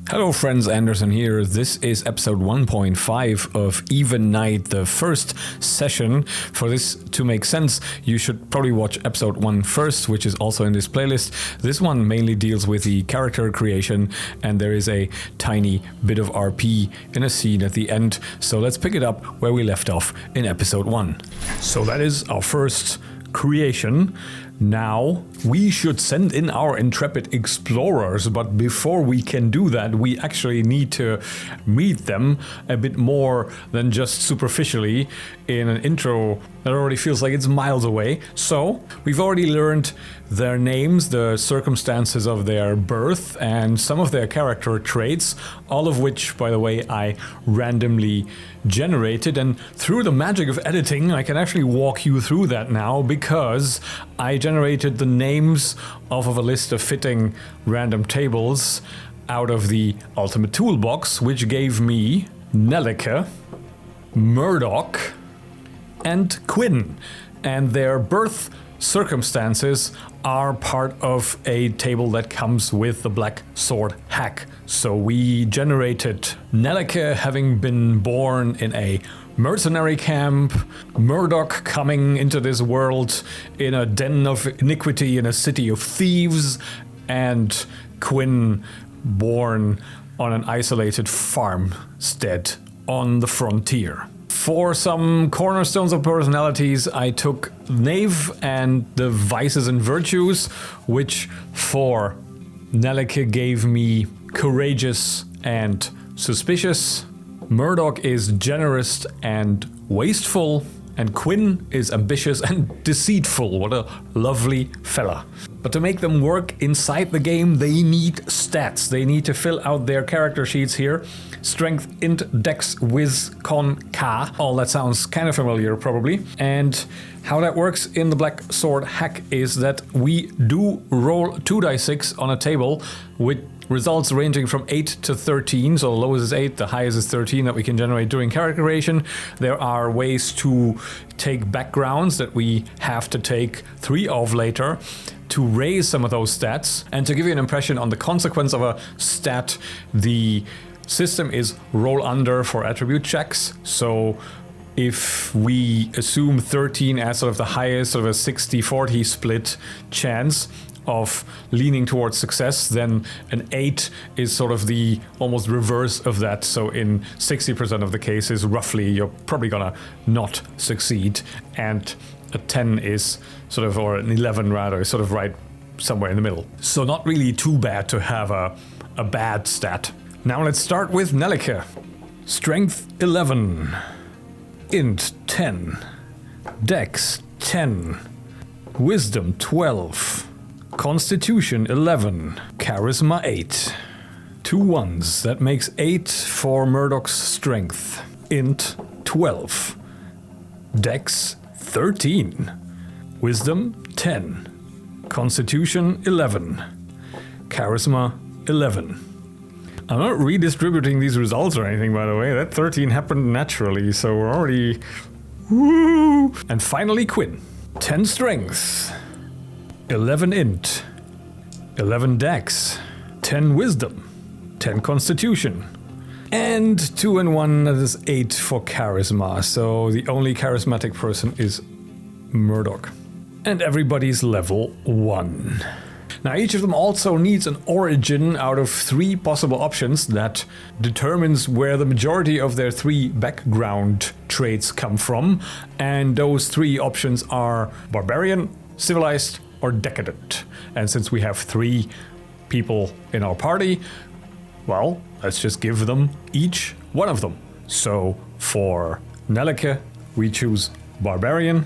Hello friends, Anderson here. This is episode 1.5 of EVENNIGHT, the first session. For this to make sense, you should probably watch episode 1 first, which is also in this playlist. This one mainly deals with the character creation, and there is a tiny bit of RP in a scene at the end. So let's pick it up where we left off in episode 1. So that is our first creation. Now, we should send in our intrepid explorers, but before we can do that, we actually need to meet them a bit more than just superficially in an intro that already feels like it's miles away. So, we've already learned their names, the circumstances of their birth, and some of their character traits, all of which, by the way, I randomly generated. And through the magic of editing, I can actually walk you through that now, because I generated the names off of a list of fitting random tables out of the Ultimate Toolbox, which gave me Nellike, Murdoch, and Quinn. And their birth circumstances are part of a table that comes with the Black Sword hack. So we generated Nellike having been born in a mercenary camp, Murdoch coming into this world in a den of iniquity in a city of thieves, and Quinn born on an isolated farmstead on the frontier. For some cornerstones of personalities, I took Knave and the Vices and Virtues, which for Nellike gave me Courageous and Suspicious. Murdoch is generous and wasteful, and Quinn is ambitious and deceitful. What a lovely fella. But to make them work inside the game, they need stats. They need to fill out their character sheets here. Strength, int, dex, wiz, con, ka. All that sounds kind of familiar, probably. And how that works in the Black Sword hack is that we do roll 2d6 on a table with results ranging from 8 to 13, so the lowest is 8, the highest is 13 that we can generate during character creation. There are ways to take backgrounds that we have to take 3 of later to raise some of those stats. And to give you an impression on the consequence of a stat, the system is roll under for attribute checks. So if we assume 13 as sort of the highest, sort of a 60-40 split chance of leaning towards success, then an 8 is sort of the almost reverse of that. So in 60% of the cases, roughly, you're probably gonna not succeed. And a 10 is sort of, or an 11 rather, is sort of right somewhere in the middle. So not really too bad to have a bad stat. Now let's start with Nellike. Strength 11, int 10, dex 10, wisdom 12, Constitution 11, Charisma 8. 2 1s, that makes 8 for Murdoch's strength. Int 12. Dex 13. Wisdom 10. Constitution 11. Charisma 11. I'm not redistributing these results or anything, by the way. That 13 happened naturally, so we're already... Woo! And finally Quinn. 10 strength. 11 int, 11 dex, 10 wisdom, 10 constitution, and 2 and 1, that is 8 for charisma. So the only charismatic person is Murdoch. And everybody's level 1. Now each of them also needs an origin out of 3 possible options that determines where the majority of their 3 background traits come from. And those 3 options are barbarian, civilized, or decadent. And since we have 3 people in our party, well, let's just give them each one of them. So for Nellike, we choose barbarian.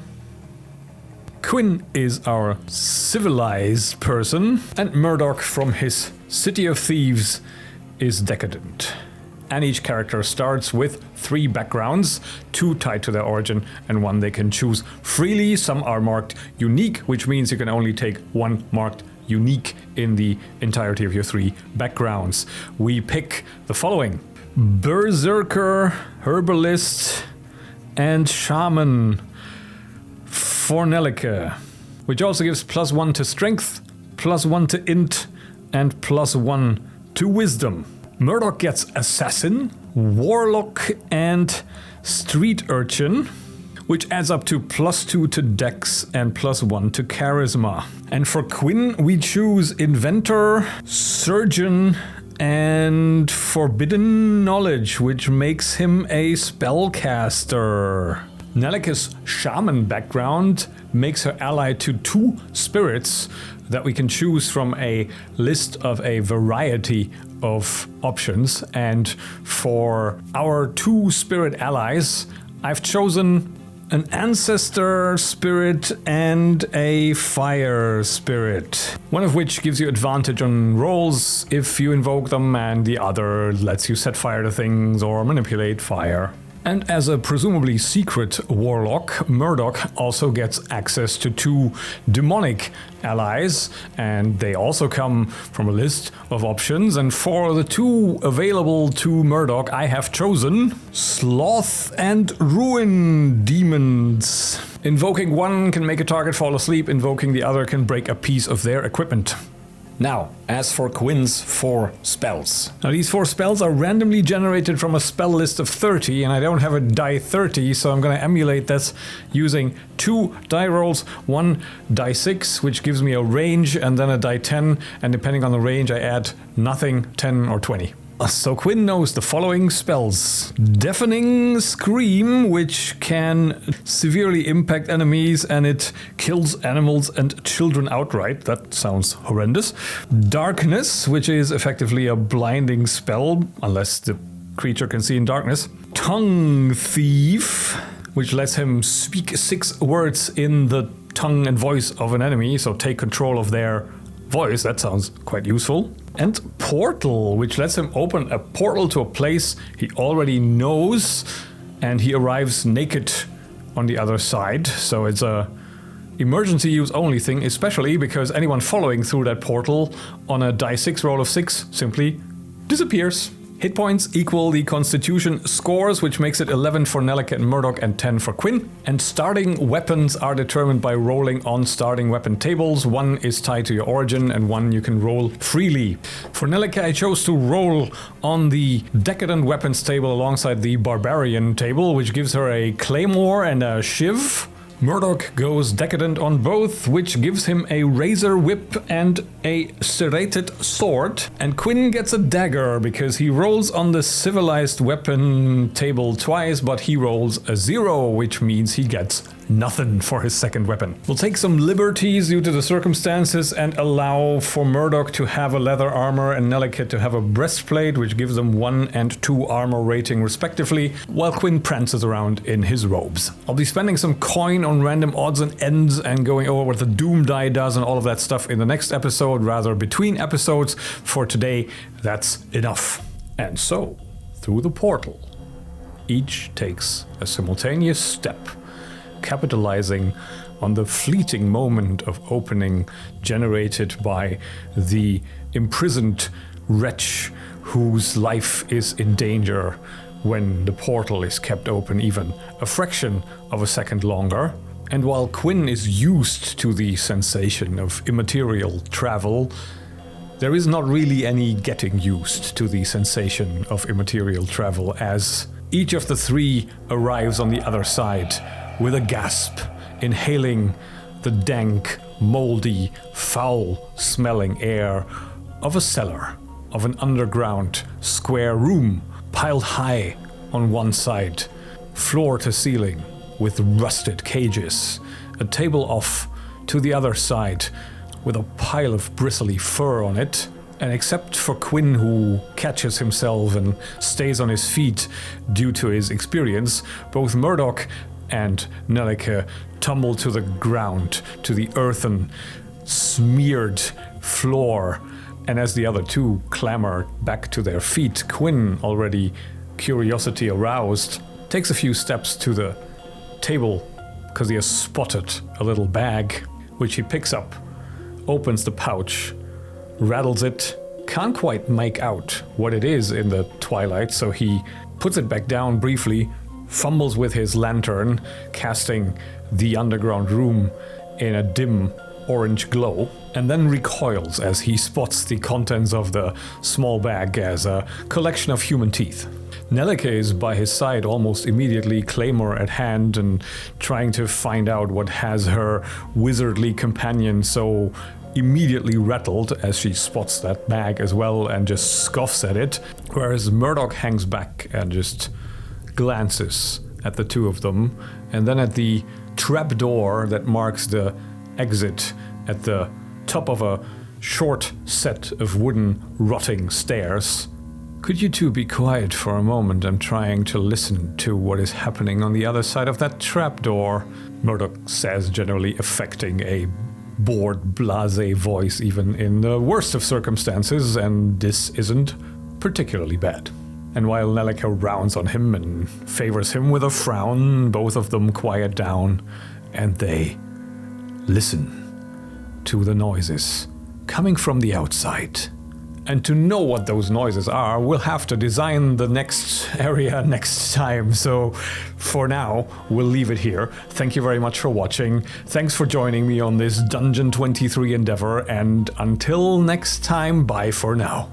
Quinn is our civilized person, and Murdoch from his city of thieves is decadent. And each character starts with 3 backgrounds, 2 tied to their origin and 1 they can choose freely. Some are marked unique, which means you can only take 1 marked unique in the entirety of your 3 backgrounds. We pick the following: Berserker, Herbalist, and Shaman for Nellike, which also gives +1 to strength, +1 to int, and +1 to wisdom. Murdoch gets Assassin, Warlock, and Street Urchin, which adds up to +2 to Dex and +1 to Charisma. And for Quinn, we choose Inventor, Surgeon, and Forbidden Knowledge, which makes him a spellcaster. Nelike's shaman background makes her allied to 2 spirits that we can choose from a list of a variety of options. And for our 2 spirit allies, I've chosen an ancestor spirit and a fire spirit, one of which gives you advantage on rolls if you invoke them, and the other lets you set fire to things or manipulate fire. And as a presumably secret warlock, Murdoch also gets access to 2 demonic allies, and they also come from a list of options. And for the 2 available to Murdoch, I have chosen Sloth and Ruin Demons. Invoking one can make a target fall asleep, invoking the other can break a piece of their equipment. Now, as for Quinn's 4 spells. Now, these 4 spells are randomly generated from a spell list of 30, and I don't have a die 30, so I'm going to emulate this using 2 die rolls, 1 die 6, which gives me a range, and then a die 10, and depending on the range, I add nothing, 10, or 20. So Quinn knows the following spells. Deafening Scream, which can severely impact enemies and it kills animals and children outright. That sounds horrendous. Darkness, which is effectively a blinding spell, unless the creature can see in darkness. Tongue Thief, which lets him speak 6 words in the tongue and voice of an enemy, so take control of their voice. That sounds quite useful. And Portal, which lets him open a portal to a place he already knows, and he arrives naked on the other side. So it's a emergency use only thing, especially because anyone following through that portal on a die 6 roll of 6 simply disappears. Hit points equal the Constitution scores, which makes it 11 for Nelike and Murdoch and 10 for Quinn. And starting weapons are determined by rolling on starting weapon tables. 1 is tied to your origin and 1 you can roll freely. For Nelike, I chose to roll on the Decadent Weapons table alongside the Barbarian table, which gives her a Claymore and a Shiv. Murdoch goes Decadent on both, which gives him a Razor Whip and a Serrated Sword. And Quinn gets a Dagger because he rolls on the Civilized Weapon table twice, but he rolls a 0, which means he gets nothing for his second weapon. We'll take some liberties due to the circumstances and allow for Murdoch to have a leather armor and Nelike to have a breastplate, which gives them 1 and 2 armor rating respectively, while Quinn prances around in his robes. I'll be spending some coin on random odds and ends and going over what the Doom die does and all of that stuff in the next episode, rather between episodes. For today, that's enough. And so, through the portal, each takes a simultaneous step, capitalizing on the fleeting moment of opening generated by the imprisoned wretch whose life is in danger when the portal is kept open even a fraction of a second longer. And while Quinn is used to the sensation of immaterial travel, there is not really any getting used to the sensation of immaterial travel, as each of the 3 arrives on the other side with a gasp, inhaling the dank, moldy, foul-smelling air of a cellar, of an underground square room piled high on one side, floor to ceiling, with rusted cages, a table off to the other side with a pile of bristly fur on it. And except for Quinn, who catches himself and stays on his feet due to his experience, both Murdoch and Nelike tumble to the ground, to the earthen, smeared floor. And as the other 2 clamber back to their feet, Quinn, already curiosity aroused, takes a few steps to the table because he has spotted a little bag, which he picks up, opens the pouch, rattles it, can't quite make out what it is in the twilight, so he puts it back down briefly, fumbles with his lantern, casting the underground room in a dim orange glow, and then recoils as he spots the contents of the small bag as a collection of human teeth. Nelleke is by his side almost immediately, claymore at hand, and trying to find out what has her wizardly companion so immediately rattled as she spots that bag as well and just scoffs at it, whereas Murdoch hangs back and just glances at the two of them, and then at the trapdoor that marks the exit at the top of a short set of wooden rotting stairs. Could you two be quiet for a moment? I'm trying to listen to what is happening on the other side of that trapdoor, Murdoch says, generally affecting a bored, blasé voice even in the worst of circumstances, and this isn't particularly bad. And while Nelleke rounds on him and favors him with a frown, both of them quiet down, and they listen to the noises coming from the outside. And to know what those noises are, we'll have to design the next area next time. So for now, we'll leave it here. Thank you very much for watching. Thanks for joining me on this Dungeon 23 endeavor. And until next time, bye for now.